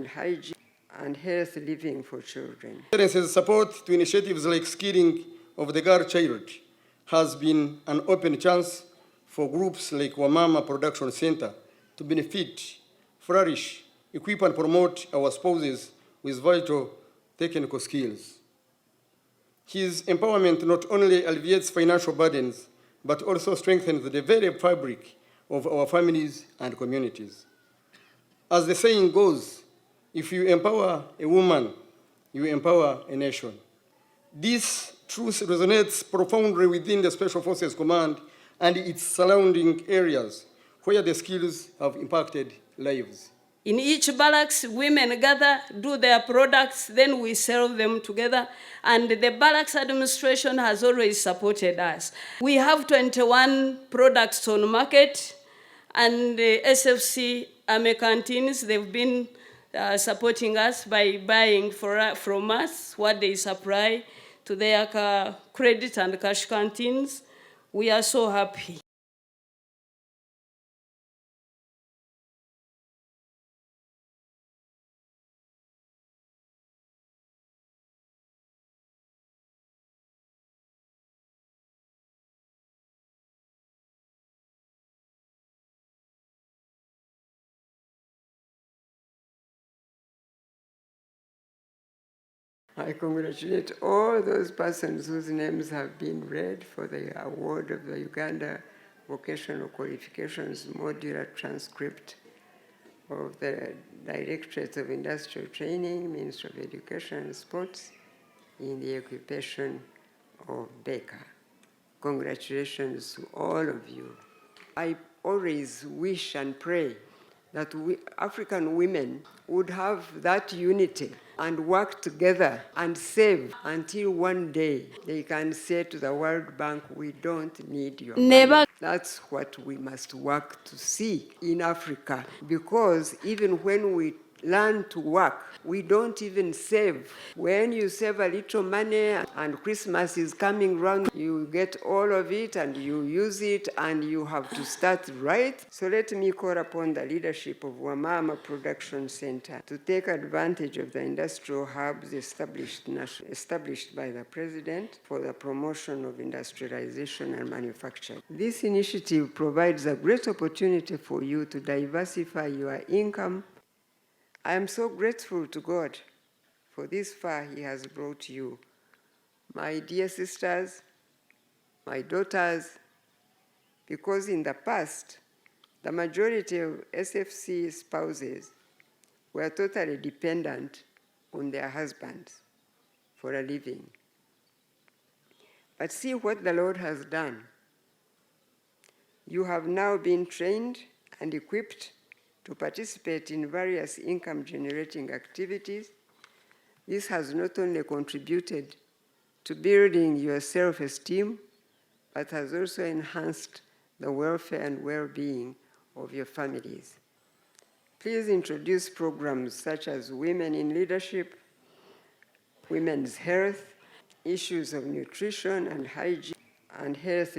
hygiene, and health living for children. Parents' support to initiatives like skilling of the girl child has been an open chance for groups like Wamama Production Center to benefit, flourish, equip and promote our spouses with vital technical skills. His empowerment not only alleviates financial burdens, but also strengthens the very fabric of our families and communities. As the saying goes, if you empower a woman, you empower a nation. This truth resonates profoundly within the Special Forces Command and its surrounding areas, where the skills have impacted lives. In each barracks, women gather, do their products, then we sell them together, and the barracks administration has always supported us. We have 21 products on market, and the SFC army canteens, they've been supporting us by buying from us what they supply to their credit and cash canteens. We are so happy. I congratulate all those persons whose names have been read for the award of the Uganda Vocational Qualifications Modular Transcript of the Directorate of Industrial Training, Ministry of Education and Sports, in the occupation of baker. Congratulations to all of you. I always wish and pray that African women would have that unity and work together and save until one day they can say to the World Bank, we don't need your money. That's what we must work to see in Africa, because even when we learn to work, we don't even save. When you save a little money and Christmas is coming round, you get all of it and you use it and you have to start right. So let me call upon the leadership of Wamama Production Center to take advantage of the industrial hubs established by the President for the promotion of industrialization and manufacturing. This initiative provides a great opportunity for you to diversify your income. I am so grateful to God for this far He has brought you. My dear sisters, my daughters, because in the past, the majority of SFC spouses were totally dependent on their husbands for a living. But see what the Lord has done. You have now been trained and equipped to participate in various income-generating activities. This has not only contributed to building your self-esteem, but has also enhanced the welfare and well-being of your families. Please introduce programs such as Women in Leadership, Women's Health, issues of nutrition and hygiene, and health